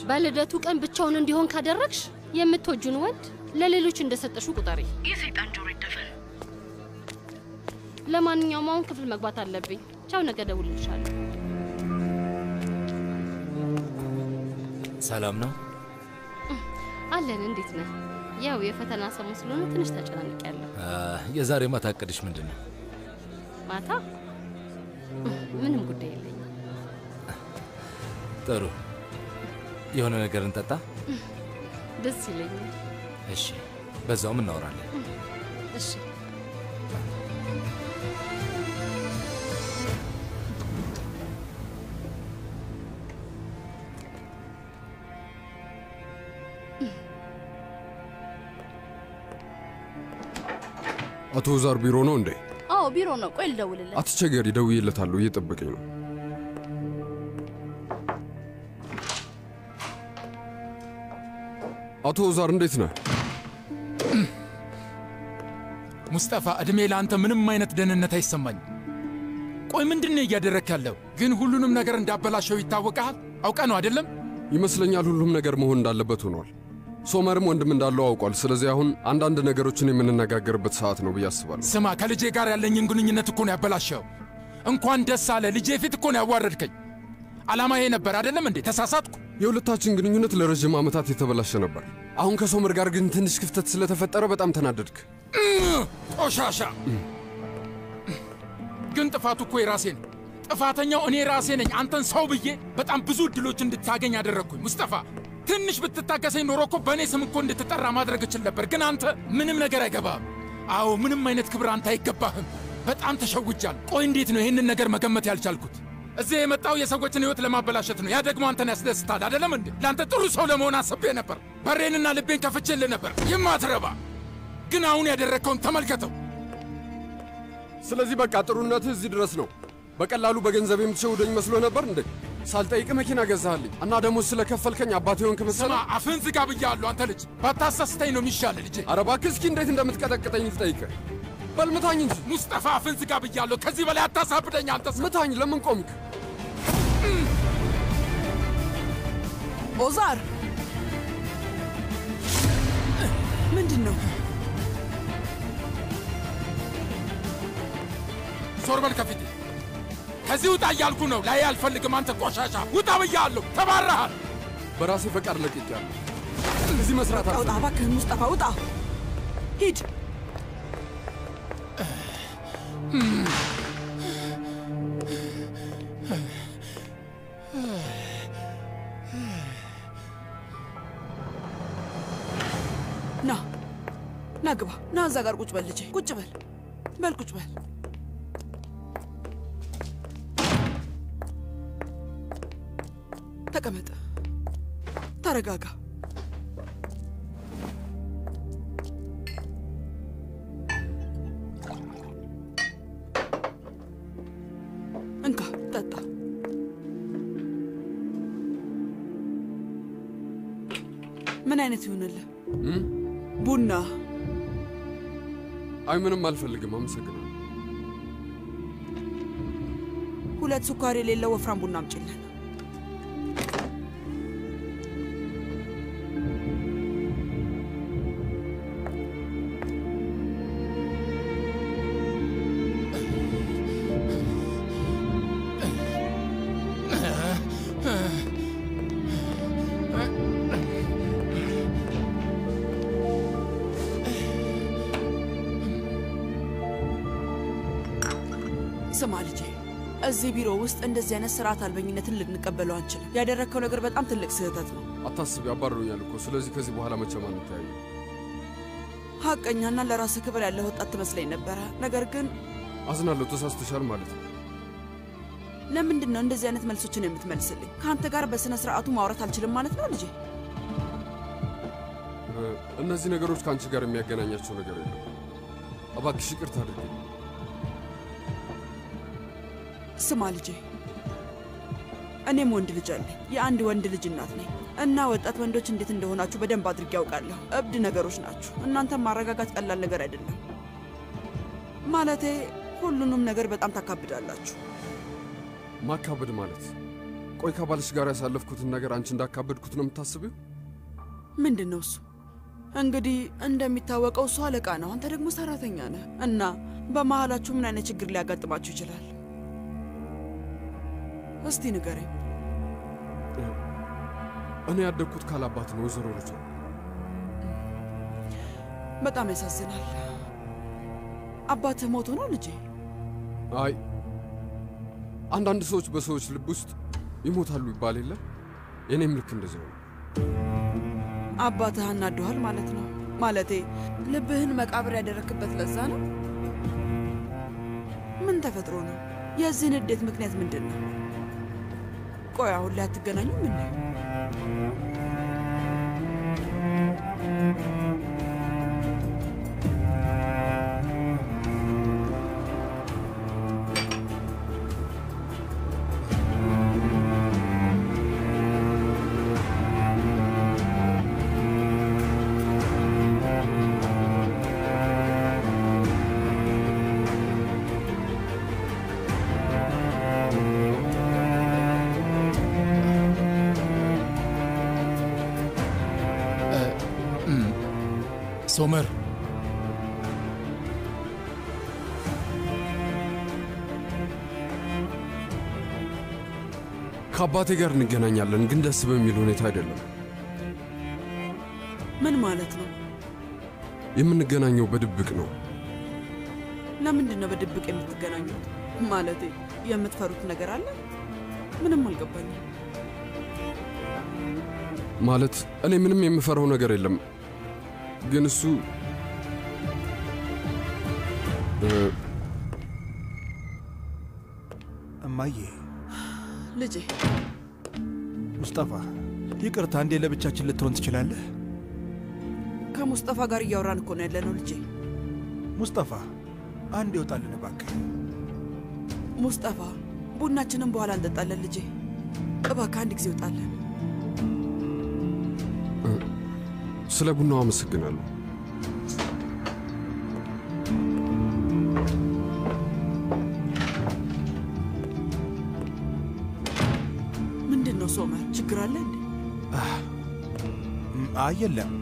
ባለዳቱ ቀን ብቻውን እንዲሆን ካደረግሽ የምትወጁን ወድ ለሌሎች እንደሰጠሹ ቁጠሪ። የሰይጣን ጆሮ ይደፈን። ለማንኛውም አሁን ክፍል መግባት አለብኝ። ቻው፣ ነገ ደውልልሻለሁ። ሰላም ነው አለን። እንዴት ነህ? ያው የፈተና ሰሞን ስለሆነ ትንሽ ተጨናንቄያለሁ። የዛሬ ማታ እቅድሽ ምንድነው? ማታ ምንም ጉዳይ የለኝም። ጥሩ የሆነ ነገር እንጠጣ? ደስ ይለኛል። እሺ፣ በዛውም እናወራለን። እሺ። አቶ ዛር ቢሮ ነው እንዴ? አዎ ቢሮ ነው። ቆይ ልደውልለት። አትቸገሪ፣ ደውዬለታለሁ፣ እየጠበቀኝ ነው። አቶ ዛር እንዴት ነህ? ሙስጠፋ፣ እድሜ ለአንተ ምንም አይነት ደህንነት አይሰማኝ። ቆይ ምንድነው እያደረክ ያለው? ግን ሁሉንም ነገር እንዳበላሸው ይታወቃል። አውቀ ነው አይደለም? ይመስለኛል ሁሉም ነገር መሆን እንዳለበት ሆኗል። ሶመርም ወንድም እንዳለው አውቋል። ስለዚህ አሁን አንዳንድ ነገሮችን የምንነጋገርበት ሰዓት ነው ብዬ አስባለሁ። ስማ፣ ከልጄ ጋር ያለኝን ግንኙነት እኮ ነው ያበላሸው። እንኳን ደስ አለ። ልጄ ፊት እኮ ነው ያዋረድከኝ። ዓላማ ይሄ ነበር አይደለም እንዴ? ተሳሳትኩ። የሁለታችን ግንኙነት ለረጅም ዓመታት የተበላሸ ነበር። አሁን ከሶመር ጋር ግን ትንሽ ክፍተት ስለተፈጠረ በጣም ተናደድክ። ቆሻሻ! ግን ጥፋቱ እኮ የራሴ ነው። ጥፋተኛው እኔ ራሴ ነኝ። አንተን ሰው ብዬ በጣም ብዙ እድሎች እንድታገኝ አደረግኩኝ። ሙስጠፋ፣ ትንሽ ብትታገሰኝ ኖሮ እኮ በእኔ ስም እኮ እንድትጠራ ማድረግ እችል ነበር። ግን አንተ ምንም ነገር አይገባህም። አዎ፣ ምንም አይነት ክብር አንተ አይገባህም። በጣም ተሸውጃል። ቆይ እንዴት ነው ይህንን ነገር መገመት ያልቻልኩት? እዚህ የመጣው የሰዎችን ሕይወት ለማበላሸት ነው። ያ ደግሞ አንተን ያስደስታል አይደለም እንዴ? ለአንተ ጥሩ ሰው ለመሆን አስቤ ነበር። በሬንና ልቤን ከፍቼልህ ነበር። የማትረባ ግን አሁን ያደረግከውን ተመልከተው። ስለዚህ በቃ ጥሩነትህ እዚህ ድረስ ነው። በቀላሉ በገንዘብ የምትሸውደኝ መስሎ ነበር እንዴ? ሳልጠይቅ መኪና ገዛህልኝ እና ደሞዝ ስለከፈልከኝ አባቴ ሆንክ መሰለህ? ስማ፣ አፍህን ዝጋ ብያለሁ። አንተ ልጅ ባታሳስተኝ ነው የሚሻል ልጄ። ኧረ እባክህ እስኪ እንዴት እንደምትቀጠቅጠኝ ልጠይቅህ። በል ምታኝ እንጂ። ሙስጠፋ፣ አፍህን ዝጋ ብያለሁ። ከዚህ በላይ አታሳብደኝ አንተ ሰው። ምታኝ። ለምን ቆምክ? ኦዛር፣ ምንድን ነው? ዞር በል ከፊቴ። ከዚህ ውጣ እያልኩ ነው። ላይ አልፈልግም። አንተ ቆሻሻ፣ ውጣ ብያለሁ። ተባረሃል። በራሴ ፈቃድ ለቅቄያለሁ። እዚህ መስራት ውጣ እባክህ ሙስጠፋ፣ ውጣ። ሂድ። ና ግባ። ና እዛ ጋር ቁጭ በል ልጄ። ቁጭ በል በል፣ ቁጭ በል። ተቀመጥ፣ ተረጋጋ። እንካ ጠጣ። ምን አይነት ይሆንልህ? ቡና? አይ ምንም አልፈልግም፣ አመሰግናለሁ። ሁለት ስኳር የሌለው ወፍራም ቡና አምጪልን። ስማ ልጄ፣ እዚህ ቢሮ ውስጥ እንደዚህ አይነት ስርዓት አልበኝነትን ልንቀበለው አንችልም። ያደረግከው ነገር በጣም ትልቅ ስህተት ነው። አታስቢ፣ አባረሩኛል እኮ። ስለዚህ ከዚህ በኋላ መቼም አንተያዩ። ሐቀኛና ለራስህ ክብር ያለ ወጣት ትመስለኝ ነበረ። ነገር ግን አዝናለሁ፣ ተሳስተሻል ማለት ነው። ለምንድን ነው እንደዚህ አይነት መልሶችን የምትመልስልኝ? ካንተ ጋር በስነ ስርዓቱ ማውራት አልችልም ማለት ነው ልጄ? እነዚህ ነገሮች ካንቺ ጋር የሚያገናኛቸው ነገር የለም። እባክሽ ይቅርታ አድርጊ። ስማ ልጄ፣ እኔም ወንድ ልጅ አለኝ። የአንድ ወንድ ልጅ እናት ነኝ እና ወጣት ወንዶች እንዴት እንደሆናችሁ በደንብ አድርጌ ያውቃለሁ። እብድ ነገሮች ናችሁ። እናንተም ማረጋጋት ቀላል ነገር አይደለም። ማለቴ ሁሉንም ነገር በጣም ታካብዳላችሁ። ማካበድ ማለት? ቆይ ከባልሽ ጋር ያሳለፍኩትን ነገር አንቺ እንዳካበድኩት ነው የምታስቢው? ምንድን ነው እሱ? እንግዲህ እንደሚታወቀው እሱ አለቃ ነው፣ አንተ ደግሞ ሰራተኛ ነህ እና በመሃላችሁ ምን አይነት ችግር ሊያጋጥማችሁ ይችላል? እስቲ ንገረኝ። እኔ ያደግኩት ካላባት ነው ወይዘሮ ልጅ። በጣም ያሳዝናል። አባትህ ሞቶ ነው ልጄ? አይ አንዳንድ ሰዎች በሰዎች ልብ ውስጥ ይሞታሉ ይባል የለ? የኔም ልክ እንደዚህ ነው። አባትህ አናዶሃል ማለት ነው? ማለቴ ልብህን መቃብር ያደረክበት ለዛ ነው? ምን ተፈጥሮ ነው? የዚህን ንዴት ምክንያት ምንድን ነው? ቆይ አሁን ላይ አትገናኙም እንዴ? ሶመር ከአባቴ ጋር እንገናኛለን፣ ግን ደስ በሚል ሁኔታ አይደለም። ምን ማለት ነው? የምንገናኘው በድብቅ ነው። ለምንድን ነው በድብቅ የምትገናኙት? ማለቴ የምትፈሩት ነገር አለ? ምንም አልገባኝም። ማለት እኔ ምንም የምፈራው ነገር የለም፣ ግን እሱ እማዬ። ልጄ ሙስጠፋ፣ ይቅርታ፣ አንዴ ለብቻችን ልትሆን ትችላለህ? ከሙስጠፋ ጋር እያወራን እኮ ነው ያለነው ልጄ። ሙስጠፋ፣ አንዴ ይወጣልን እባክህ። ሙስጠፋ፣ ቡናችንን በኋላ እንጠጣለን ልጄ። እባክህ አንድ ጊዜ ይወጣለን። ስለ ቡናው አመሰግናለሁ። ምንድን ነው ሶመር? ችግር አለ እንዴ? የለም።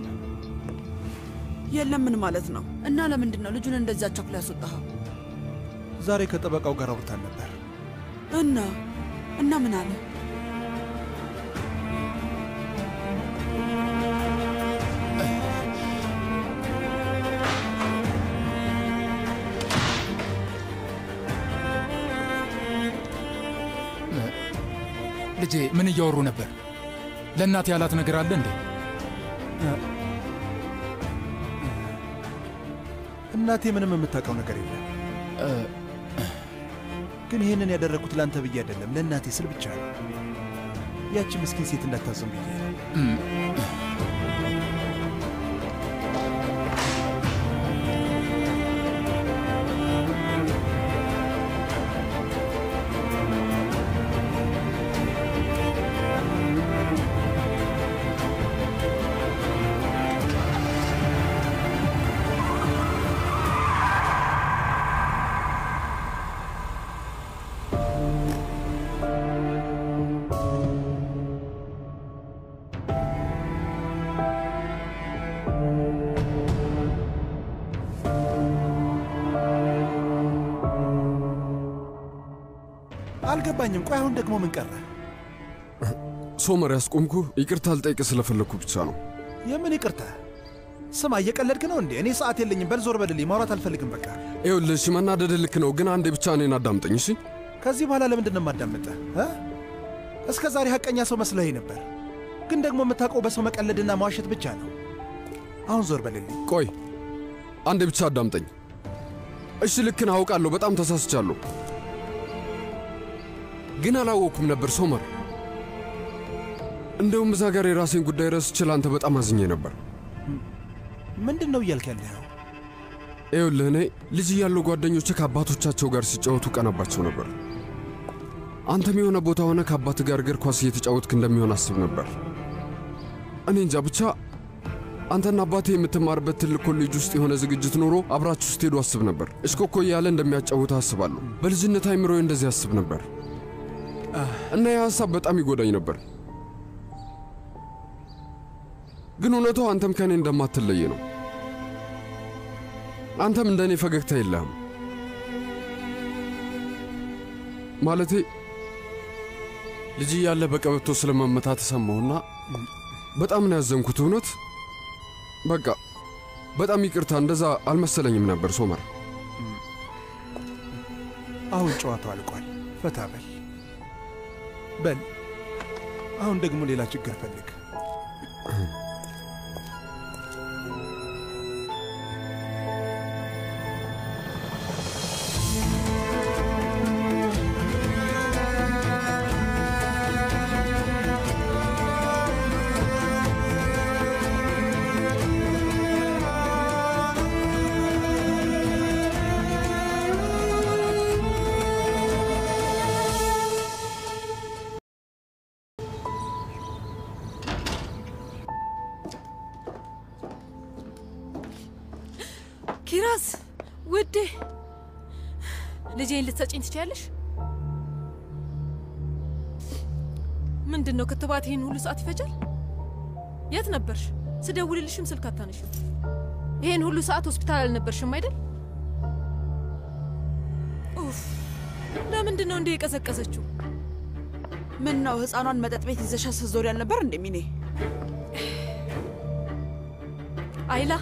የለም ምን ማለት ነው? እና ለምንድን ነው ልጁን እንደዚያ ቸኩላ ያስወጣኸው? ዛሬ ከጠበቃው ጋር አውርተን ነበር። እና ምን አለ? ልጄ ምን እያወሩ ነበር? ለእናት ያላት ነገር አለ እንዴ? እናቴ ምንም የምታውቀው ነገር የለም። ግን ይህንን ያደረግኩት ለአንተ ብዬ አይደለም፣ ለእናቴ ስል ብቻ ነው። ያቺ ምስኪን ሴት እንዳታዘን ብዬ። አልገባኝም። ቆይ አሁን ደግሞ ምን ቀረ? ሶመር፣ ያስቆምኩ ይቅርታ ልጠይቅ ስለፈለግኩ ብቻ ነው። የምን ይቅርታ? ስማ፣ እየቀለድክ ነው እንዴ? እኔ ሰዓት የለኝም። በል ዞር በልልኝ። ማውራት አልፈልግም። በቃ ይኸውልሽ፣ መናደድ ልክ ነው፣ ግን አንዴ ብቻ እኔን አዳምጠኝ እሺ? ከዚህ በኋላ ለምንድን ነው የማዳምጠህ? እስከ ዛሬ ሐቀኛ ሰው መስለኸኝ ነበር፣ ግን ደግሞ የምታውቀው በሰው መቀለድና መዋሸት ብቻ ነው። አሁን ዞር በልልኝ። ቆይ አንዴ ብቻ አዳምጠኝ። እሺ ልክ ነህ አውቃለሁ፣ በጣም ተሳስቻለሁ። ግን አላወኩም ነበር ሶመር። እንደውም እዛ ጋር የራሴን ጉዳይ ረስቼ ላንተ በጣም አዝኜ ነበር። ምንድነው እያልክ ያለኸው? ይኸውልህ እኔ ልጅ እያለሁ ጓደኞቼ ከአባቶቻቸው ጋር ሲጫወቱ ቀናባቸው ነበር። አንተም የሆነ ቦታ ሆነ ከአባት ጋር እግር ኳስ እየተጫወትክ እንደሚሆን አስብ ነበር። እኔ እንጃ ብቻ አንተና አባቴ የምትማርበት ትልቅ ኮሌጅ ውስጥ የሆነ ዝግጅት ኖሮ አብራችሁ ስትሄዱ አስብ ነበር። እስኮኮ እያለ እንደሚያጫውት አስባለሁ። በልጅነት አይምሮዬ እንደዚህ አስብ ነበር እና ያ ሐሳብ በጣም ይጎዳኝ ነበር። ግን እውነታው አንተም ከኔ እንደማትለይ ነው። አንተም እንደኔ ፈገግታ የለህም። ማለቴ ልጅ እያለ በቀበቶ ስለመመታት ተሰማሁና በጣም ነው ያዘንኩት። እውነት በቃ በጣም ይቅርታ፣ እንደዛ አልመሰለኝም ነበር ሶመር። አሁን ጨዋታው አልቋል። ፈታ በል። አሁን ደግሞ ሌላ ችግር ፈልግ። ኪራዝ ውዴ፣ ልጄን ልትሰጪኝ ትችያለሽ? ምንድነው ክትባት ይሄን ሁሉ ሰዓት ይፈጃል? የት ነበርሽ? ስደውልልሽም ስልክ አታነሺም። ይሄን ሁሉ ሰዓት ሆስፒታል አልነበርሽም አይደል? ኡፍ፣ ለምንድነው እንደ የቀዘቀዘችው? ምን ነው ህፃኗን መጠጥ ቤት ይዘሻ ስትዞሪ ያልነበር እንዴ ሚኔ? አይላ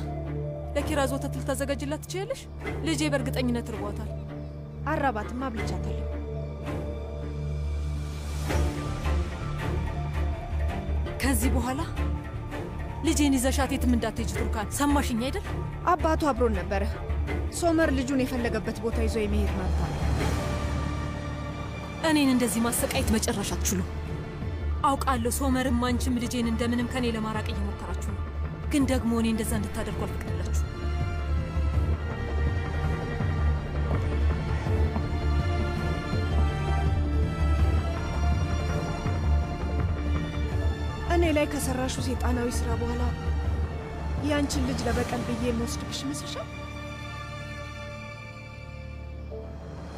ለኪራዝ ወተት ልታዘጋጅላት ትችያለሽ? ልጄ በእርግጠኝነት ርቧታል። አራባትማ አብልቻታለሁ። ከዚህ በኋላ ልጄን ይዘሻት የትም እንዳትሄጂ ቱርካን፣ ሰማሽኝ አይደል? አባቱ አብሮን ነበረ። ሶመር ልጁን የፈለገበት ቦታ ይዞ የመሄድ መብት አለው። እኔን እንደዚህ ማሰቃየት መጨረሻ አትችሉም። አውቃለሁ ሶመርም አንቺም ልጄን እንደምንም ከኔ ለማራቅ እየሞከራችሁ ነው። ግን ደግሞ እኔ እንደዛ እንድታደርጉ አልፈቅድላችሁ። እኔ ላይ ከሰራሹ ሰይጣናዊ ስራ በኋላ ያንቺን ልጅ ለበቀል ብዬ የምወስድብሽ ይመስልሻል?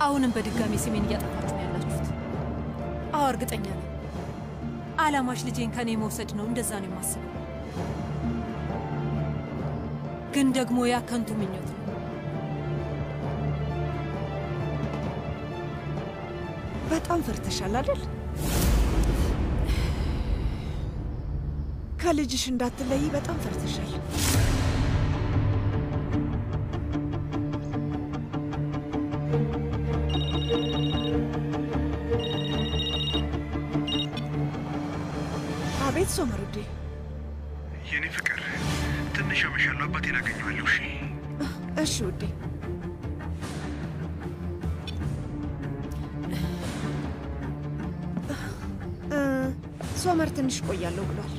አሁንም በድጋሚ ስሜን እያጠፋችሁ ነው ያላችሁት። አዎ እርግጠኛ ነኝ አላማሽ ልጄን ከኔ መውሰድ ነው። እንደዛ ነው የማስበው። ግን ደግሞ ያ ከንቱ ምኞት ነው። በጣም ፈርተሻል አይደል? ከልጅሽ እንዳትለይ በጣም ፈርተሻል። አቤት ሶመሩዴ። የኔ ፍቅር ትንሽ አመሻለሁ፣ አባቴን አገኘዋለሁ። እሺ እሺ ውዴ። ሶመር ትንሽ ቆያለሁ ብሏል።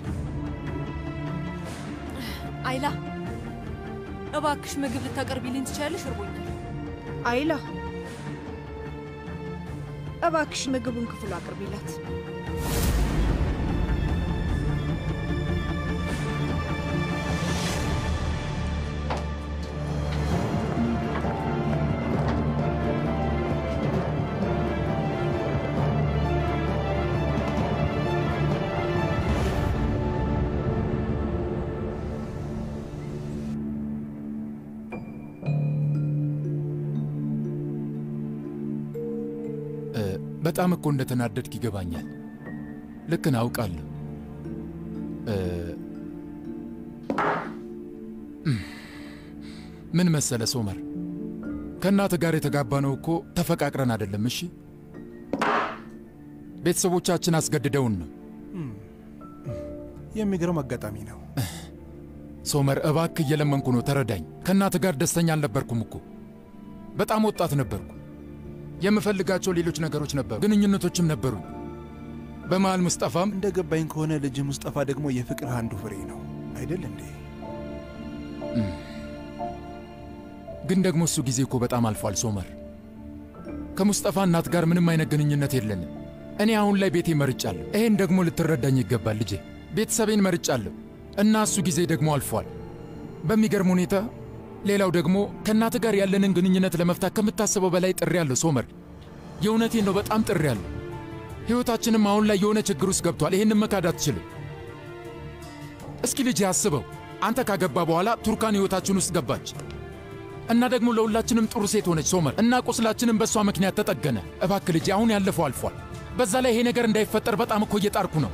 አይላ እባክሽ ምግብ ልታቀርቢልኝ ትችያለሽ? እርቦኛል። አይላ እባክሽ ምግቡን ክፍሉ አቅርቢላት። በጣም እኮ እንደተናደድክ ይገባኛል። ልክ ነህ፣ አውቃለሁ። ምን መሰለ ሶመር፣ ከእናትህ ጋር የተጋባነው እኮ ተፈቃቅረን አይደለም። እሺ ቤተሰቦቻችን አስገድደውን ነው። የሚገርም አጋጣሚ ነው። ሶመር እባክህ እየለመንኩ ነው፣ ተረዳኝ። ከእናትህ ጋር ደስተኛ አልነበርኩም እኮ። በጣም ወጣት ነበርኩ። የምፈልጋቸው ሌሎች ነገሮች ነበሩ፣ ግንኙነቶችም ነበሩ። በመሃል ሙስጠፋም እንደገባኝ ከሆነ ልጅ ሙስጠፋ ደግሞ የፍቅር አንዱ ፍሬ ነው አይደል እንዴ? ግን ደግሞ እሱ ጊዜ እኮ በጣም አልፏል ሶመር። ከሙስጠፋ እናት ጋር ምንም አይነት ግንኙነት የለንም። እኔ አሁን ላይ ቤቴ መርጫለሁ። ይሄን ደግሞ ልትረዳኝ ይገባል ልጄ። ቤተሰቤን መርጫለሁ እና እሱ ጊዜ ደግሞ አልፏል። በሚገርም ሁኔታ ሌላው ደግሞ ከእናት ጋር ያለንን ግንኙነት ለመፍታት ከምታስበው በላይ ጥሪ ያለው ሶመር። የእውነቴን ነው፣ በጣም ጥሪ ያለው። ሕይወታችንም አሁን ላይ የሆነ ችግር ውስጥ ገብቷል። ይሄንን መካድ አትችልም። እስኪ ልጄ አስበው፣ አንተ ካገባ በኋላ ቱርካን ሕይወታችን ውስጥ ገባች እና ደግሞ ለሁላችንም ጥሩ ሴት ሆነች ሶመር፣ እና ቁስላችንም በእሷ ምክንያት ተጠገነ። እባክህ ልጄ፣ አሁን ያለፈው አልፏል። በዛ ላይ ይሄ ነገር እንዳይፈጠር በጣም እኮ እየጣርኩ ነው።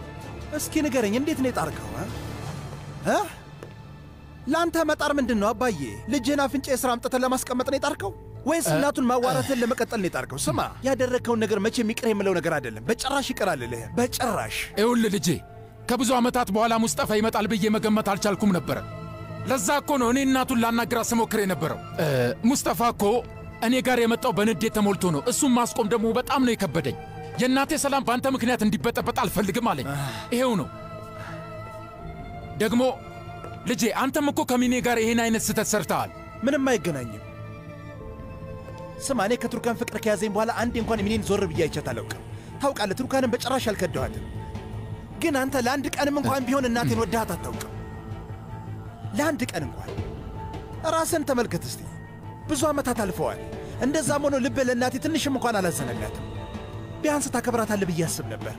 እስኪ ንገረኝ፣ እንዴት ነው የጣርከው? ለአንተ መጣር ምንድን ነው አባዬ? ልጅህን አፍንጫ የሥራ አምጥተን ለማስቀመጥ ነው የጣርከው ወይስ እናቱን ማዋራትን ለመቀጠል ነው የጣርከው? ስማ፣ ያደረግከውን ነገር መቼም ይቅር የምለው ነገር አይደለም። በጭራሽ ይቅር አልልህ፣ በጭራሽ። ይኸውልህ ልጄ፣ ከብዙ ዓመታት በኋላ ሙስጠፋ ይመጣል ብዬ መገመት አልቻልኩም ነበረ። ለዛ እኮ ነው እኔ እናቱን ላናግራት ስሞክር የነበረው። ሙስጠፋ እኮ እኔ ጋር የመጣው በንዴት ተሞልቶ ነው። እሱም ማስቆም ደግሞ በጣም ነው የከበደኝ። የእናቴ ሰላም በአንተ ምክንያት እንዲበጠበጥ አልፈልግም አለኝ። ይሄው ነው ደግሞ ልጄ፣ አንተም እኮ ከሚኔ ጋር ይሄን አይነት ስህተት ሰርተሃል። ምንም አይገናኝም። ስማ፣ እኔ ከቱርካን ፍቅር ከያዘኝ በኋላ አንዴ እንኳን ሚኔን ዞር ብዬ አይቻት አላውቅም። ታውቃለህ፣ ቱርካንን በጭራሽ አልከደኋትም። ግን አንተ ለአንድ ቀንም እንኳን ቢሆን እናቴን ወድሃት አታውቅም። ለአንድ ቀን እንኳን። ራስን ተመልከት እስቲ። ብዙ ዓመታት አልፈዋል። እንደዛም ሆኖ ልብህ ለእናቴ ትንሽም እንኳን አላዘነላትም። ቢያንስ ታከብራታለህ ብዬ አስብ ነበር።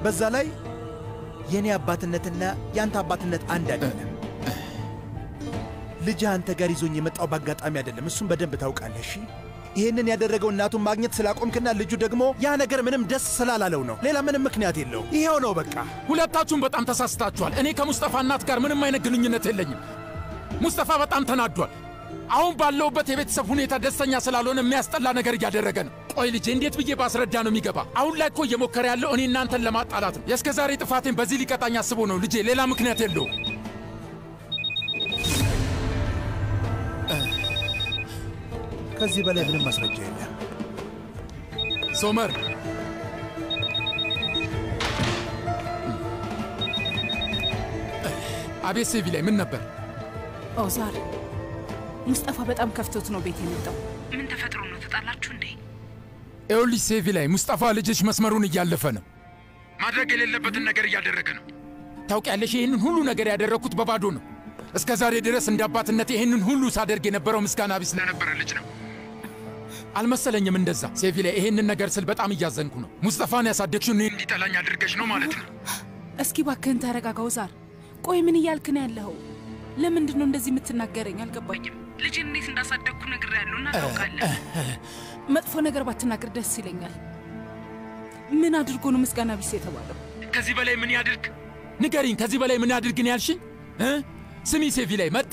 በዛ ላይ የእኔ አባትነትና የአንተ አባትነት አንድ አይደለም። ልጅህ አንተ ጋር ይዞኝ የመጣው በአጋጣሚ አይደለም። እሱም በደንብ ታውቃለህ። እሺ፣ ይህንን ያደረገው እናቱን ማግኘት ስላቆምክና ልጁ ደግሞ ያ ነገር ምንም ደስ ስላላለው ነው። ሌላ ምንም ምክንያት የለው። ይሄው ነው በቃ። ሁለታችሁም በጣም ተሳስታችኋል። እኔ ከሙስጠፋ እናት ጋር ምንም አይነት ግንኙነት የለኝም። ሙስጠፋ በጣም ተናዷል። አሁን ባለውበት የቤተሰብ ሁኔታ ደስተኛ ስላልሆነ የሚያስጠላ ነገር እያደረገ ነው። ቆይ ልጄ፣ እንዴት ብዬ ባስረዳ ነው የሚገባ? አሁን ላይ እኮ እየሞከረ ያለው እኔ እናንተን ለማጣላት ነው። የእስከ ዛሬ ጥፋቴን በዚህ ሊቀጣኝ አስቦ ነው ልጄ፣ ሌላ ምክንያት የለውም። ከዚህ በላይ ምንም ማስረጃ የለም። ሶመር፣ አቤት። ሴቪ ላይ ምን ነበር? ኦዛር፣ ሙስጠፋ በጣም ከፍቶት ነው ቤት የመጣው። ምን ተፈጥሮ ነው? ተጣላችሁ እንዴ? ይኸውልሽ ሴቪ ላይ ሙስጠፋ ልጅሽ መስመሩን እያለፈ ነው። ማድረግ የሌለበትን ነገር እያደረገ ነው። ታውቂያለሽ፣ ይህንን ሁሉ ነገር ያደረግኩት በባዶ ነው። እስከ ዛሬ ድረስ እንደ አባትነት ይህንን ሁሉ ሳደርግ የነበረው ምስጋና ቢስ ለነበረ ልጅ ነው። አልመሰለኝም እንደዛ። ሴቪ ላይ ይህንን ነገር ስል በጣም እያዘንኩ ነው። ሙስጠፋን ያሳደግሽው እኔ እንዲጠላኝ አድርገሽ ነው ማለት ነው። እስኪ ባክህን ተረጋጋ ኦዛር። ቆይ ምን እያልክ ነው ያለኸው? ለምንድን ነው እንደዚህ የምትናገረኝ? አልገባኝም። ልጅን እንዴት እንዳሳደግኩ ነግሬያለሁ እና ታውቃለህ። መጥፎ ነገር ባትናገር ደስ ይለኛል። ምን አድርጎ ነው ምስጋና ቢስ የተባለው? ከዚህ በላይ ምን ያድርግ ንገሪኝ። ከዚህ በላይ ምን ያድርግ ነው ያልሽኝ? ስሚ ሴቪ ላይ መጣ።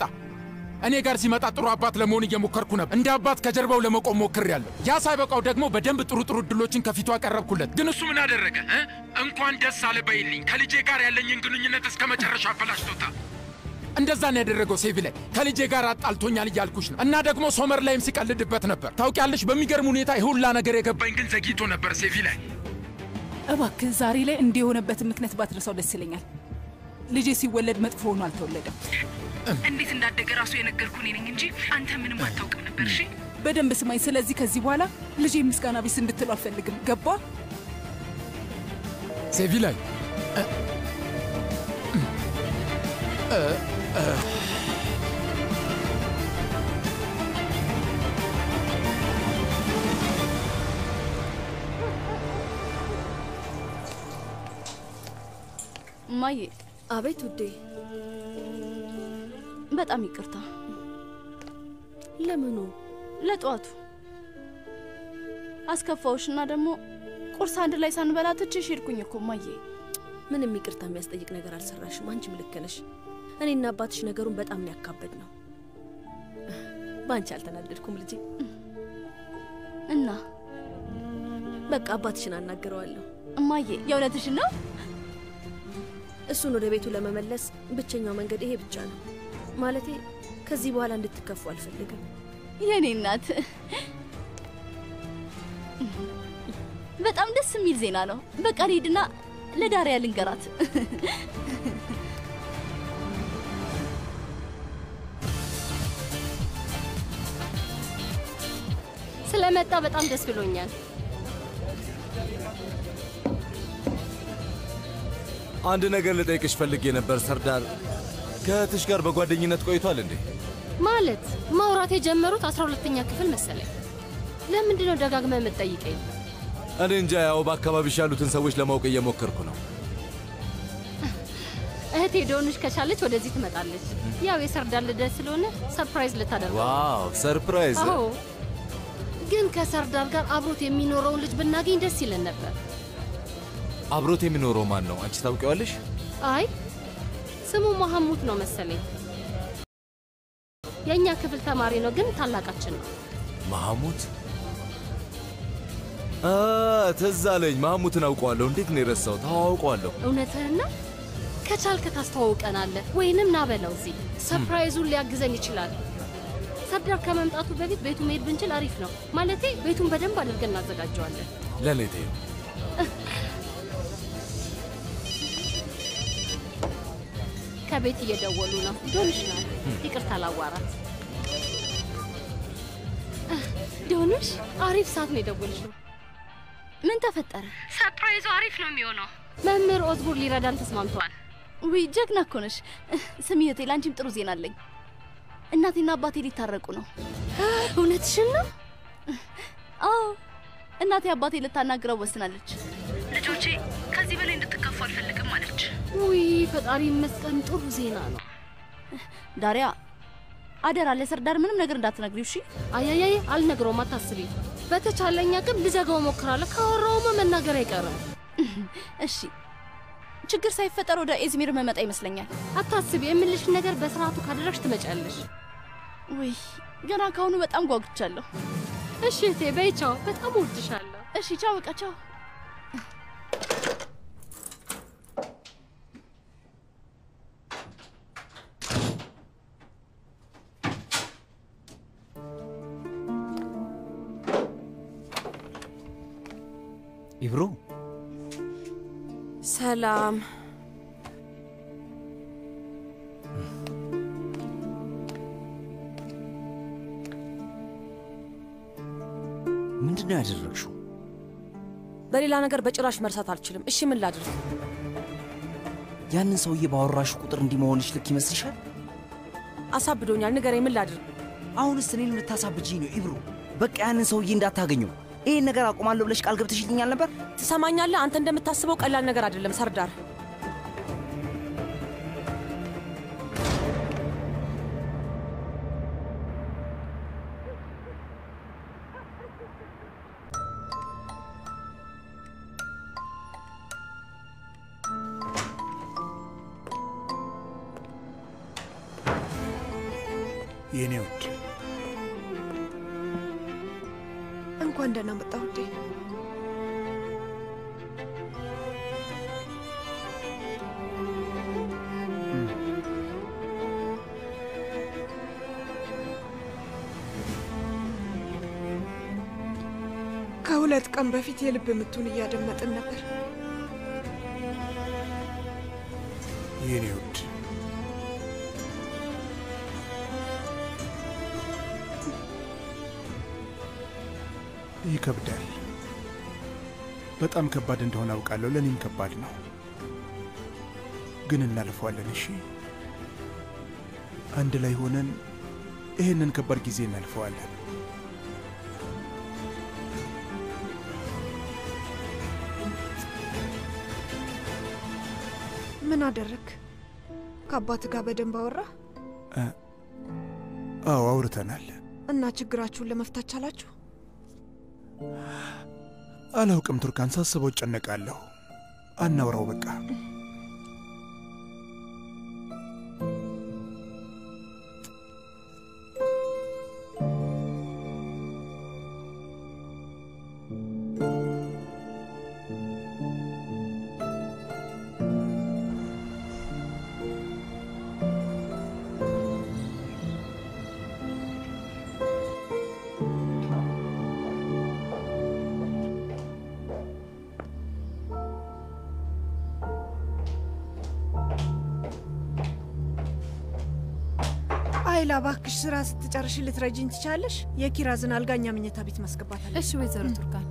እኔ ጋር ሲመጣ ጥሩ አባት ለመሆን እየሞከርኩ ነበር። እንደ አባት ከጀርባው ለመቆም ሞክሬያለሁ። ያ ሳይበቃው ደግሞ በደንብ ጥሩ ዕድሎችን ከፊቱ አቀረብኩለት። ግን እሱ ምን አደረገ? እንኳን ደስ አለ በይልኝ። ከልጄ ጋር ያለኝን ግንኙነት እስከ መጨረሻ አበላሽቶታል። እንደዛ ነው ያደረገው ሴቪ ላይ። ከልጄ ጋር አጣልቶኛል እያልኩሽ ነው። እና ደግሞ ሶመር ላይም ሲቀልድበት ነበር። ታውቂያለሽ፣ በሚገርም ሁኔታ የሁላ ነገር የገባኝ ግን ዘግይቶ ነበር ሴቪ ላይ። እባክህ ዛሬ ላይ እንዲህ የሆነበትን ምክንያት ባትረሳው ደስ ይለኛል። ልጄ ሲወለድ መጥፎ ሆኖ አልተወለደም። እንዴት እንዳደገ ራሱ የነገርኩ እኔ ነኝ እንጂ አንተ ምንም አታውቅም ነበር። እሺ በደንብ ስማኝ። ስለዚህ ከዚህ በኋላ ልጄ ምስጋና ቢስ እንድትለው አልፈልግም። ገባ? ሴቪ ላይ እማዬ። አቤት ውዴ። በጣም ይቅርታ። ለምኑ? ለጧቱ አስከፋውሽና ደግሞ ቁርስ አንድ ላይ ሳንበላ ትቼሽ ሄድኩኝ እኮ እማዬ። ምንም ይቅርታ የሚያስጠይቅ ነገር አልሰራሽም። አንቺም ልክ ነሽ። እኔና አባትሽ ነገሩን በጣም ያካበድ ነው። ባንቺ አልተናደድኩም ልጄ። እና በቃ አባትሽን አናግረዋለሁ። እማዬ የእውነትሽን ነው? እሱን ወደ ቤቱ ለመመለስ ብቸኛው መንገድ ይሄ ብቻ ነው። ማለቴ ከዚህ በኋላ እንድትከፉ አልፈልግም። የኔ እናት በጣም ደስ የሚል ዜና ነው። በቃ ልሂድና ለዳሪያ ልንገራት። ስለመጣ በጣም ደስ ብሎኛል። አንድ ነገር ልጠይቅሽ ፈልጌ ነበር ሰርዳር። ከእህትሽ ጋር በጓደኝነት ቆይቷል እንዴ? ማለት ማውራት የጀመሩት 12ኛ ክፍል መሰለኝ። ለምንድን ነው ደጋግመህ የምትጠይቀኝ? እኔ እንጃ፣ ያው በአካባቢሽ ያሉትን ሰዎች ለማወቅ እየሞከርኩ ነው። እህቴ ዶኑሽ ከቻለች ወደዚህ ትመጣለች። ያው የሰርዳር ልደት ስለሆነ ሰርፕራይዝ ልታደርግ። ዋው ሰርፕራይዝ! አዎ፣ ግን ከሰርዳር ጋር አብሮት የሚኖረውን ልጅ ብናገኝ ደስ ይለን ነበር። አብሮት የሚኖረው ማን ነው? አንቺ ታውቂዋለሽ? አይ ስሙ መሐሙድ ነው መሰለኝ። የኛ ክፍል ተማሪ ነው፣ ግን ታላቃችን ነው። መሐሙድ? ትዝ አለኝ። መሐሙድን አውቀዋለሁ። እንዴት ነው የረሳሁት? አውቀዋለሁ። እውነትህን ነው? ከቻልክ ታስተዋውቀናለህ ወይንም ና በለው። እዚህ ሰርፕራይዙን ሊያግዘን ይችላል። ሰርዳር ከመምጣቱ በፊት ቤቱ መሄድ ብንችል አሪፍ ነው። ማለቴ ቤቱን በደንብ አድርገን እናዘጋጀዋለን። ለኔ ተይው። ከቤት እየደወሉ ነው። ዶኑሽ ነው። ይቅርታ ላዋራት። ዶኑሽ፣ አሪፍ ሰዓት ነው የደወልሽው። ምን ተፈጠረ? ሰርፕራይዙ አሪፍ ነው የሚሆነው። መምህር ኦዝቡር ሊረዳን ተስማምቷል። ውይ ጀግና እኮ ነሽ። ስሚ እህቴ፣ ለአንቺም ጥሩ ዜና አለኝ። እናቴና አባቴ ሊታረቁ ነው። እውነትሽን ነው? አዎ፣ እናቴ አባቴ ልታናግረው ወስናለች። ልጆቼ ከዚህ በላይ እንድትከፉ አልፈልግም አለች። ውይ ፈጣሪ ይመስገን፣ ጥሩ ዜና ነው። ዳሪያ አደራ ለሰርዳር ምንም ነገር እንዳትነግሪው እሺ? አያያይ አልነግረውም፣ አታስቢ። በተቻለኝ አቅም ልዘጋው እሞክራለሁ። ካወራውማ መናገር አይቀርም። እሺ፣ ችግር ሳይፈጠር ወደ ኤዝሚር መመጣ ይመስለኛል። አታስቢ፣ የምልሽ ነገር በስርዓቱ ካደረግሽ ትመጫለሽ። ውይ ገና ካሁኑ በጣም ጓጉቻለሁ። እሺ እህቴ፣ በይ ቻው። በጣም እወድሻለሁ። እሺ ቻው፣ በቃ ቻው። ኢብሮ፣ ሰላም። ምንድነው ያደረግሽው? በሌላ ነገር በጭራሽ መርሳት አልችልም። እሺ ምን ላድርግ? ያንን ሰውዬ ባወራሽ ቁጥር እንዲህ መሆንሽ ልክ ይመስልሻል? አሳብዶኛል። ንገረኝ፣ ምን ላድርግ? አሁንስ እኔን ልታሳብጂኝ ነው ኢብሮ? በቃ ያንን ሰውዬ እንዳታገኘው። ይሄን ነገር አቁማለሁ ብለሽ ቃል ገብተሽልኛል ነበር። ትሰማኛለህ? አንተ እንደምታስበው ቀላል ነገር አይደለም ሰርዳር። የኔ ውድ እንኳን ደህና መጣ ውዴ። ከሁለት ቀን በፊት የልብ ምቱን እያደመጥን ነበር። የኔ ውድ ይከብዳል። በጣም ከባድ እንደሆነ አውቃለሁ። ለኔም ከባድ ነው፣ ግን እናልፈዋለን። እሺ፣ አንድ ላይ ሆነን ይሄንን ከባድ ጊዜ እናልፈዋለን። ምን አደረግ? ከአባት ጋር በደንብ አወራ? አዎ አውርተናል። እና ችግራችሁን ለመፍታት ቻላችሁ? አላውቅም ቱርካን፣ ሳስበው እጨነቃለሁ። አናውራው በቃ። ላይላ እባክሽ ስራ ስትጨርሽ ልትረጂኝ ትቻለሽ? የኪራዝን አልጋኛ መኝታ ቤት ማስገባት አለ። እሺ ወይዘሮ ቱርካን።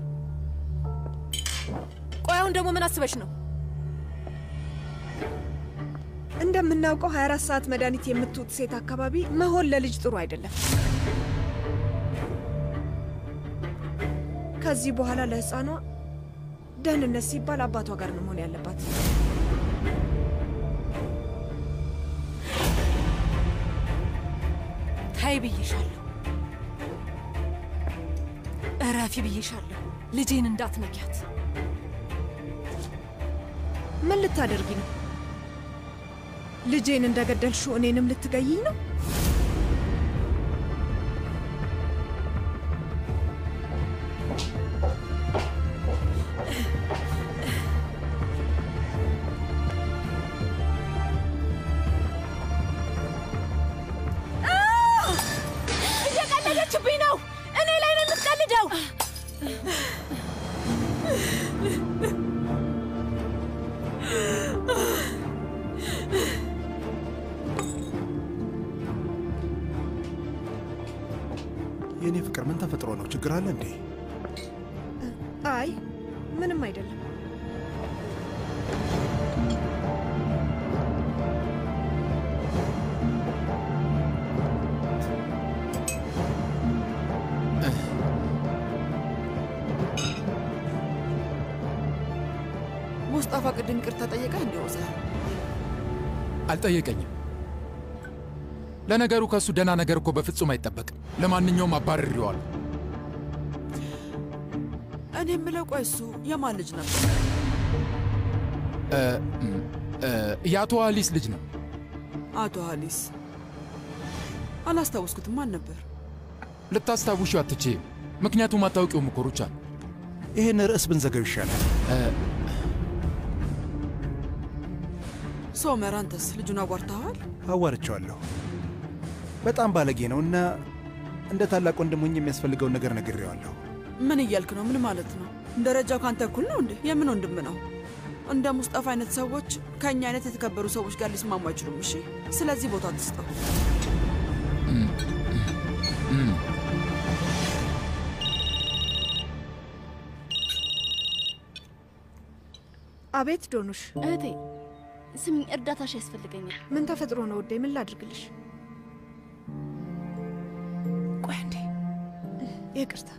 ቆይ አሁን ደግሞ ምን አስበሽ ነው? እንደምናውቀው 24 ሰዓት መድኃኒት የምትውጥ ሴት አካባቢ መሆን ለልጅ ጥሩ አይደለም። ከዚህ በኋላ ለህፃኗ ደህንነት ሲባል አባቷ ጋር ነው መሆን ያለባት። ታይ ብዬሻለሁ። እረፊ ብዬሻለሁ። ልጄን እንዳትነኪያት። ምን ልታደርጊ ነው? ልጄን እንደገደልሽው እኔንም ልትገይኝ ነው? እየቀለደችብኝ ነው። እኔ ላይ ነው የምትቀልደው። የኔ ፍቅር ምን ተፈጥሮ ነው? ችግር አለ እንዴ? አይ ምንም አይደለም። ሙስጣፋ ቅድም ይቅርታ ጠየቀህ እንዴ? ወዛ አልጠየቀኝም። ለነገሩ ከሱ ደህና ነገር እኮ በፍጹም አይጠበቅም። ለማንኛውም አባርሬዋለሁ። እኔ የምለው ቆይ እሱ የማን ልጅ ነበር? የአቶ ሀሊስ ልጅ ነው። አቶ ሀሊስ? አላስታውስኩትም። ማን ነበር? ልታስታውሺው አትችይም፣ ምክንያቱም አታውቂውም እኮ ሩቻን። ይህን ርዕስ ብንዘገው ይሻላል። ሶመር፣ አንተስ ልጁን አዋርተኸዋል? አዋርቼዋለሁ። በጣም ባለጌ ነው እና እንደ ታላቅ ወንድሙኝ የሚያስፈልገውን ነገር ነግሬዋለሁ። ምን እያልክ ነው? ምን ማለት ነው? ደረጃው ካንተ እኩል ነው እንዴ? የምን ወንድም ነው? እንደ ሙስጠፋ አይነት ሰዎች ከእኛ አይነት የተከበሩ ሰዎች ጋር ሊስማሙ አይችሉም። እሺ፣ ስለዚህ ቦታ አትስጠው። አቤት ዶኑሽ። እህቴ ስሚኝ፣ እርዳታሽ ያስፈልገኛል። ምን ተፈጥሮ ነው ውዴ? ምን ላድርግልሽ? ቆይ እንዴ፣ ይቅርታ።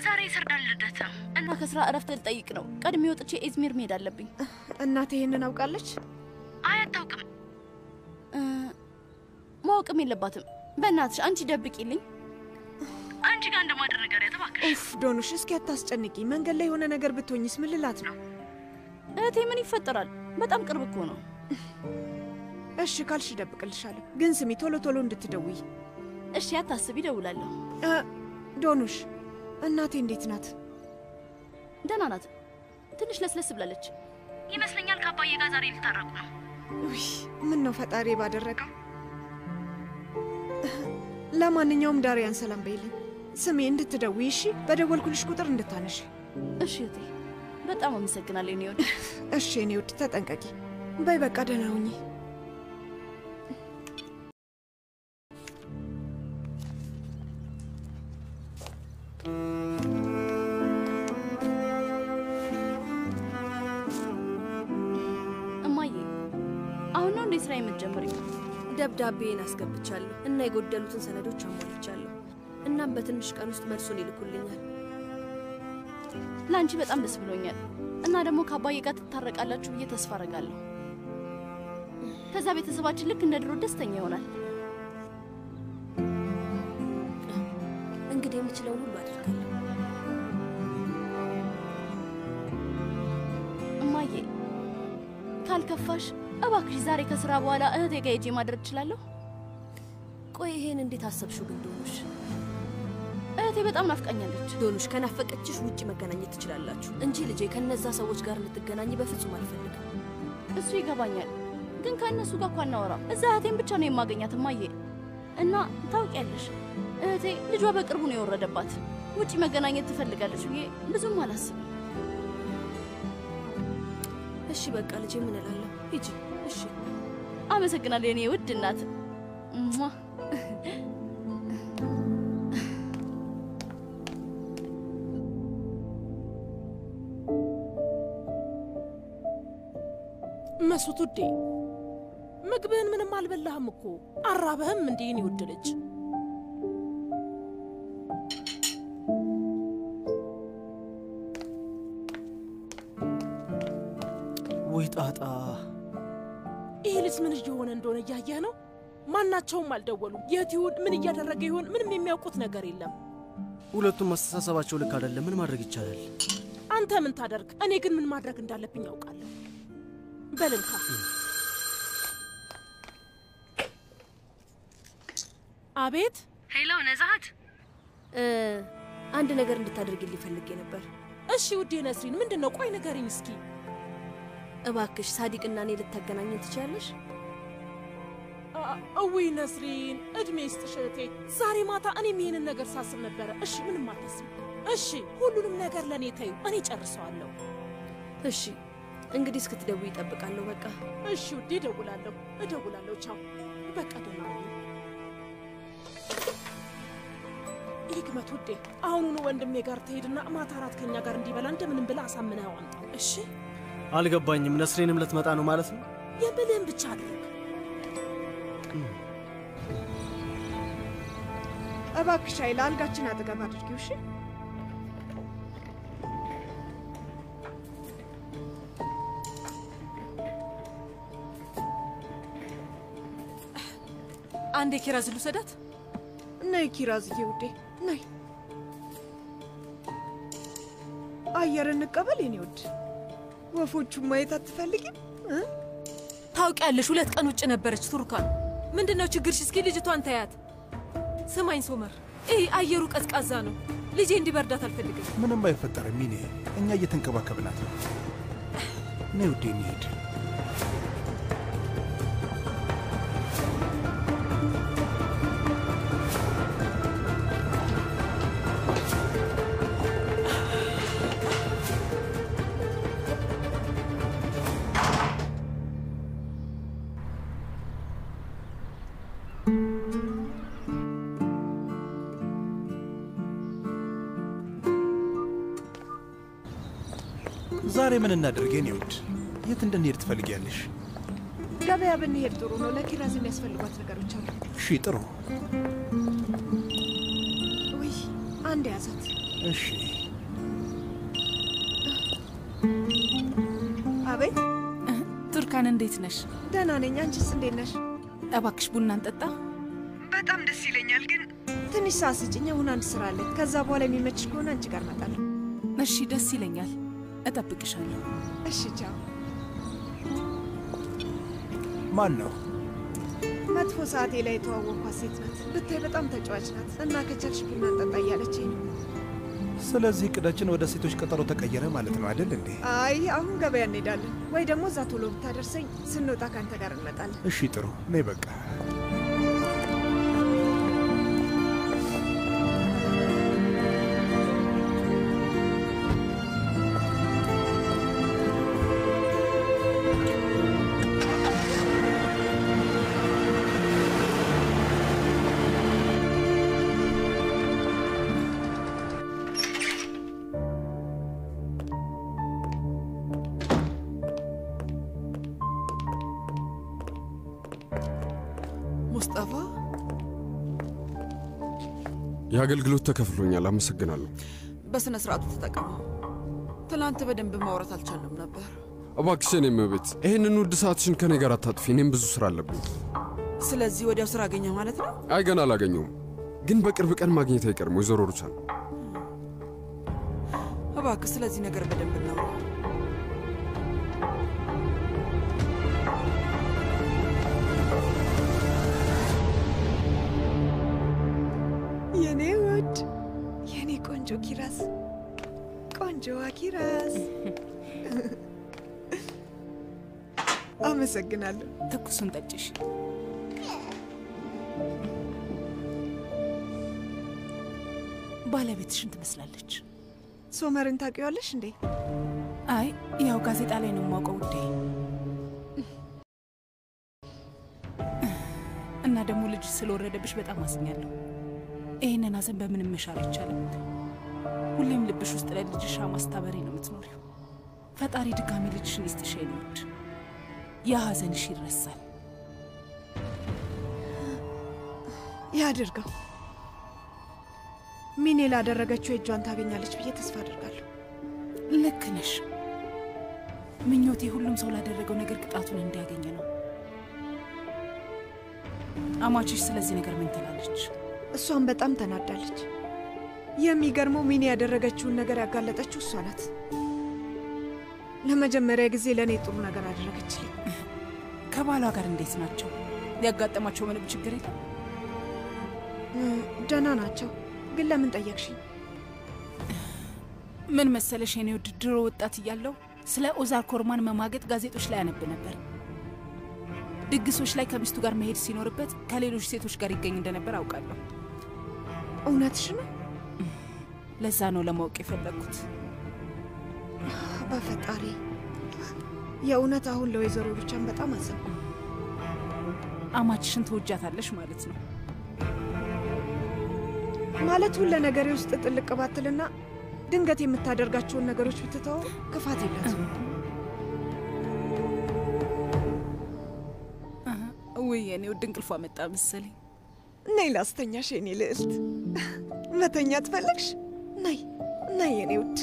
ዛሬ የሰርዳን ልደት ነው እና ከስራ እረፍት ልጠይቅ ነው። ቀድሜ ወጥቼ ኢዝሚር መሄድ አለብኝ። እናቴ ይሄንን አውቃለች? አይ አታውቅም። ማወቅም የለባትም። በእናትሽ አንቺ ደብቂልኝ። አንቺ ጋር እንደማደር ነገር ያተባከሽ። ኡፍ ዶኑሽ፣ እስኪ አታስጨንቂ። መንገድ ላይ የሆነ ነገር ብትሆኝስ ምን ልላት ነው? እህቴ ምን ይፈጠራል? በጣም ቅርብ እኮ ነው። እሺ ካልሽ እደብቅልሻለሁ፣ ግን ስሚ ቶሎ ቶሎ እንድትደውይ እሺ? አታስቢ፣ እደውላለሁ። ዶኑሽ እናቴ እንዴት ናት? ደህና ናት። ትንሽ ለስለስ ብላለች ይመስለኛል። ከአባዬ ጋር ዛሬ ልታረቁ ነው። ውይ ምን ነው ፈጣሪ ባደረገው። ለማንኛውም ዳሪያን ሰላም በይልኝ። ስሚ እንድትደውይ እሺ? በደወልኩልሽ ቁጥር እንድታነሽ እሺ? እህቴ በጣም አመሰግናለሁ የኔ ውድ። እሺ የኔ ውድ ተጠንቀቂ። በይ በቃ ደህና ሁኚ። እማዬ አሁን ነው እንዴ ስራ የምትጀምሪው? ደብዳቤን አስገብቻለሁ እና የጎደሉትን ሰነዶች አሟልቻለሁ። እናም በትንሽ ቀን ውስጥ መልሱን ይልኩልኛል። ለአንቺ በጣም ደስ ብሎኛል እና ደግሞ ከአባዬ ጋር ትታረቃላችሁ ብዬ ተስፋ አደርጋለሁ። ከዛ ቤተሰባችን ልክ እንደ ድሮ ደስተኛ ይሆናል። እንግዲህ የምችለውን ሁሉ አድርጋለሁ። እማዬ ካልከፋሽ እባክሽ ዛሬ ከስራ በኋላ እህቴ ጋር ሄጄ ማድረግ እችላለሁ? ቆይ ይሄን እንዴት አሰብሽው ግን ዶኑሽ? እህቴ በጣም ናፍቃኛለች። ዶኑሽ ከናፈቀችሽ ውጪ መገናኘት ትችላላችሁ እንጂ ልጄ ከነዛ ሰዎች ጋር እንድትገናኝ በፍጹም አልፈልግም። እሱ ይገባኛል፣ ግን ከእነሱ ጋር እኮ አናወራም። እዛ እህቴን ብቻ ነው የማገኛት እማዬ። እና ታውቂያለሽ እህቴ ልጇ በቅርቡ ነው የወረደባት። ውጪ መገናኘት ትፈልጋለች ብዬ ብዙም አላስብም። እሺ በቃ ልጄ ምን እላለሁ? ሂጂ። እሺ አመሰግናለሁ የኔ ውድ እናት። መስውት ውዴ ምግብህን ምንም አልበላህም እኮ አራበህም እንዴ እኔ ውድ ልጅ ወይ ጣጣ ይሄ ልጅ ምን እየሆነ እንደሆነ እያየህ ነው ማናቸውም አልደወሉም የት ይሁን ምን እያደረገ ይሁን ምንም የሚያውቁት ነገር የለም ሁለቱም አስተሳሰባቸው ልክ አይደለም ምን ማድረግ ይቻላል አንተ ምን ታደርግ እኔ ግን ምን ማድረግ እንዳለብኝ አውቃለሁ በልንካ አቤት ሄሎ ነዛት አንድ ነገር እንድታደርግልኝ ፈልጌ ነበር እሺ ውዴ ነስሪን ምንድነው ቆይ ንገሪኝ እስኪ እባክሽ ሳዲቅና እኔ ልታገናኘን ትችያለሽ እውይ ነስሪን እድሜ ይስጥሽ እህቴ ዛሬ ማታ እኔም ይሄንን ነገር ሳስብ ነበረ እሺ ምንም አታስብ እሺ ሁሉንም ነገር ለእኔ ተይው እኔ ጨርሰዋለሁ እሺ እንግዲህ እስክትደውይ ይጠብቃለሁ በቃ እሺ ውዴ እደውላለሁ ቻው በቃ ደህና ነኝ ይግመት ውዴ አሁኑኑ ወንድሜ ጋር ትሄድና ማታ እራት ከኛ ጋር እንዲበላ እንደምንም ብላ አሳምነኸው አምጣው እሺ አልገባኝም ነስሬንም ልትመጣ ነው ማለት ነው የምልህን ብቻ አድርግ እባክሽ አይላ አልጋችን አጠገብ አድርጊው እሺ አንዴ ኪራዝ ልውሰዳት ነይ ኪራዝዬ ውዴ ነይ አየር እንቀበል የኔ ውድ ወፎቹን ማየት አትፈልጊም ታውቂያለሽ 2 ቀን ውጭ ነበረች ቱርካን ምንድነው ችግርሽ እስኪ ልጅቷን ታያት ስማኝ ሶመር አየሩ ቀዝቃዛ ነው ልጄ እንዲበርዳት አልፈልግም ምንም አይፈጠርም ሚኔ እኛ እየተንከባከብናት ነው ነይ ውዴ እንሂድ ዛሬ ምን እናድርግ የኔ ውድ የት እንድንሄድ ትፈልጊያለሽ ገበያ ብንሄድ ጥሩ ነው ለኪራዝ የሚያስፈልጓት ነገሮች አሉ እሺ ጥሩ ወይ አንድ ያዛት እሺ አቤት ቱርካን እንዴት ነሽ ደህና ነኝ አንቺስ እንዴት ነሽ እባክሽ ቡና እንጠጣ በጣም ደስ ይለኛል ግን ትንሽ ሰዓት ስጭኝ አሁን አንድ ስራ አለኝ ከዛ በኋላ የሚመችሽ ከሆነ አንቺ ጋር እመጣለሁ እሺ ደስ ይለኛል እጠብቅሻለሁ እሺ ቻው ማን ነው መጥፎ ሰዓቴ ላይ የተዋወቅኳት ሴት ናት ብታይ በጣም ተጫዋች ናት እና ከቻልሽ ቡና እንጠጣ እያለችኝ ነው ስለዚህ ቅዳችን ወደ ሴቶች ቀጠሮ ተቀየረ ማለት ነው አይደል እንዴ አይ አሁን ገበያ እንሄዳለን ወይ ደግሞ እዛ ቶሎ ብታደርሰኝ ስንወጣ ካንተ ጋር እንመጣለን እሺ ጥሩ ነይ በቃ ሙስጠፋ የአገልግሎት ተከፍሎኛል አመሰግናለሁ በስነ ስርዓቱ ተጠቀመው ትላንት በደንብ ማውራት አልቻለም ነበር እባክሽ እኔ መቤት ይሄንን ውድ ሰዓትሽን ከኔ ጋር አታጥፊ እኔም ብዙ ስራ አለብኝ ስለዚህ ወዲያው ስራ አገኘ ማለት ነው አይ ገና አላገኘሁም ግን በቅርብ ቀን ማግኘት አይቀርም ወይዘሮ ሩቻን እባክህ ስለዚህ ነገር በደንብ እናውራ የኔ ውድ የኔ ቆንጆ ኪራዝ ቆንጆዋ ኪራዝ አመሰግናለሁ ትኩሱን ጠጭሽ ባለቤትሽን ትመስላለች ሶመርን ታውቂዋለሽ እንዴ አይ ያው ጋዜጣ ላይ ነው የማውቀው ውዴ እና ደግሞ ልጅ ስለወረደብሽ በጣም አዝኛለሁ። ይህንን ሐዘን በምንም መሻር አይቻልም። ሁሌም ልብሽ ውስጥ ለልጅሽ ማስታበሪ ነው የምትኖሪው። ፈጣሪ ድጋሚ ልጅሽን ይስጥሽ የኔ ውድ። ያ ሐዘንሽ ይረሳል። ያድርገው። ሚኔ ላደረገችው እጇን ታገኛለች ብዬ ተስፋ አድርጋለሁ። ልክ ነሽ። ምኞቴ ሁሉም ሰው ላደረገው ነገር ቅጣቱን እንዲያገኝ ነው። አማችሽ ስለዚህ ነገር ምን ትላለች? እሷን በጣም ተናዳለች። የሚገርመው ሚኔ ያደረገችውን ነገር ያጋለጠችው እሷ ናት። ለመጀመሪያ ጊዜ ለእኔ ጥሩ ነገር አደረገችልኝ። ከባሏ ጋር እንዴት ናቸው? ያጋጠማቸው ምንም ችግር የለም? ደህና ናቸው። ግን ለምን ጠየቅሽኝ? ምን መሰለሽ የኔ ውድ፣ ድሮ ወጣት እያለሁ ስለ ኦዛር ኮርማን መማገጥ ጋዜጦች ላይ አነብ ነበር። ድግሶች ላይ ከሚስቱ ጋር መሄድ ሲኖርበት ከሌሎች ሴቶች ጋር ይገኝ እንደነበር አውቃለሁ። እውነትሽ ነው? ለዛ ነው ለማወቅ የፈለግኩት። በፈጣሪ የእውነት አሁን ለወይዘሮ ሩቻን በጣም አዘንኩ። አማችሽን ትወጃታለሽ ማለት ነው? ማለት ሁሉ ነገሬ ውስጥ ጥልቅ ባትልና ድንገት የምታደርጋቸውን ነገሮች ብትተው ክፋት የላትም። ውይ የኔ ውድ እንቅልፏ መጣ መሰለኝ። ነይ ላስተኛሽ የኔ ልዕልት። መተኛ ትፈልግሽ? ነይ ነይ የኔ ውድ።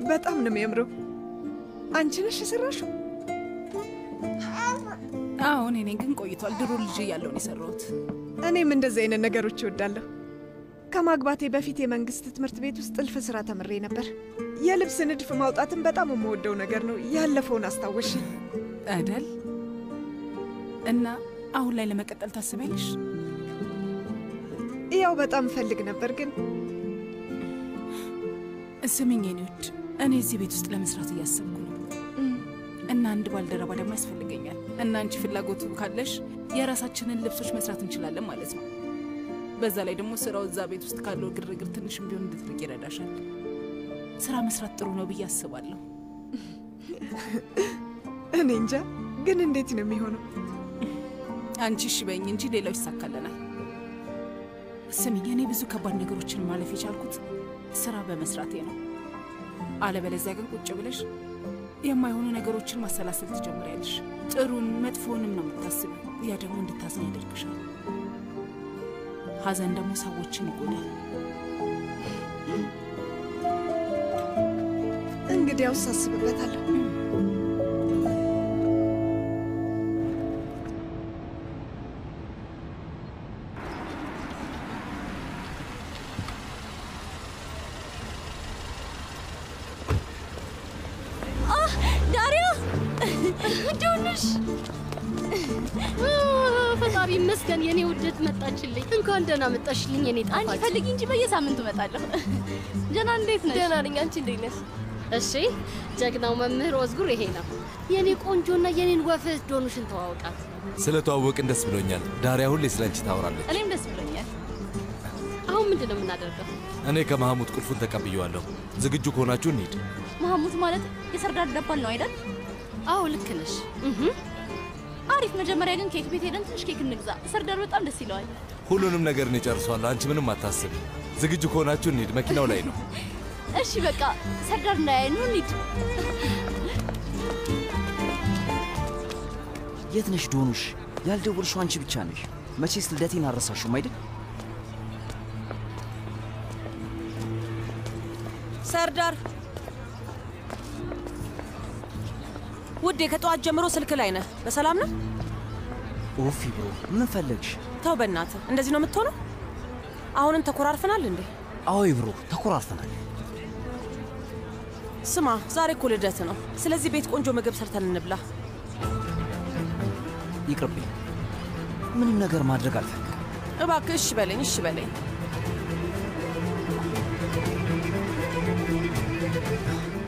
በጣም ነው የሚያምረው። አንቺ ነሽ የሰራሽው? አዎ እኔ ነኝ፣ ግን ቆይቷል። ድሮ ልጅ እያለሁ ነው የሰራሁት። እኔም እንደዚህ አይነት ነገሮች እወዳለሁ። ከማግባቴ በፊት የመንግስት ትምህርት ቤት ውስጥ ጥልፍ ስራ ተምሬ ነበር። የልብስ ንድፍ ማውጣትን በጣም የምወደው ነገር ነው። ያለፈውን አስታወሽ አይደል? እና አሁን ላይ ለመቀጠል ታስቢያለሽ? ያው በጣም ፈልግ ነበር ግን ስሚኝ የኔ ውድ፣ እኔ እዚህ ቤት ውስጥ ለመስራት እያሰብኩ ነው እና አንድ ባልደረባ ደግሞ ያስፈልገኛል። እና አንቺ ፍላጎቱ ካለሽ የራሳችንን ልብሶች መስራት እንችላለን ማለት ነው። በዛ ላይ ደግሞ ስራው እዛ ቤት ውስጥ ካለው ግርግር ትንሽም ቢሆን እንድትርቅ ይረዳሻል። ስራ መስራት ጥሩ ነው ብዬ አስባለሁ። እኔ እንጃ ግን እንዴት ነው የሚሆነው? አንቺ እሺ በይኝ እንጂ ሌላው ይሳካልናል። ስሚኝ፣ እኔ ብዙ ከባድ ነገሮችን ማለፍ የቻልኩት ስራ በመስራቴ ነው። አለበለዚያ ግን ቁጭ ብለሽ የማይሆኑ ነገሮችን ማሰላሰል ትጀምሪያለሽ። ጥሩን መጥፎንም ነው የምታስቢው። ያ ደግሞ እንድታዝኝ ያደርግሻል። ሐዘን ደግሞ ሰዎችን ይጎዳል። እንግዲያውስ አስብበታለሁ። ፈጣሪ ይመስገን የኔ ውድት መጣችልኝ። እንኳን ደህና መጣሽልኝ የኔ ጣፋጭ። አንቺ ፈልጊ እንጂ በየሳምንቱ እመጣለሁ። ጀና እንዴት ነሽ? ደህና ነኝ። አንቺ እንዴት ነሽ? እሺ፣ ጀግናው መምህር ወዝጉር ይሄ ነው። የኔ ቆንጆና የኔን ወፍት ዶኑሽን ተዋውቃት። ስለተዋወቅን ደስ ብሎኛል። ዳሪያ ሁሌ ስለአንቺ ታወራለች። እኔም ደስ ብሎኛል። አሁን ምንድን ነው የምናደርገው? እኔ ከመሐሙድ ቁልፉን ተቀብየዋለሁ። ዝግጁ ከሆናችሁ እንሂድ። መሐሙድ ማለት የሰርዳር ደባል ነው አይደል? አዎ ልክ ነሽ። አሪፍ። መጀመሪያ ግን ኬክ ቤት ሄደን ትንሽ ኬክ እንግዛ። ሰርዳር በጣም ደስ ይለዋል። ሁሉንም ነገር እኔ ጨርሷለሁ። አንቺ ምንም አታስቢ። ዝግጁ ከሆናችሁ እንሂድ። መኪናው ላይ ነው። እሺ በቃ ሰርዳር እንዳያይ ነው። እንሂድ። የት ነሽ ዶኑሽ? ያልደወልሽው አንቺ ብቻ ነሽ። መቼስ ልደቴን አረሳሽም አይደል? ሰርዳር ውዴ፣ ከጠዋት ጀምሮ ስልክ ላይ ነህ። በሰላም ነው? ኦፊ ብሮ፣ ምን ፈለግሽ? ተው በእናትህ፣ እንደዚህ ነው የምትሆነው? አሁንም ተኮራርፈናል እንዴ? አዎ ብሮ፣ ተኮራርፈናል። ስማ፣ ዛሬ እኮ ልደት ነው። ስለዚህ ቤት ቆንጆ ምግብ ሰርተን እንብላ። ይቅርብኝ፣ ምንም ነገር ማድረግ አልፈልግም። እባክህ እሺ በለኝ፣ እሺ በለኝ።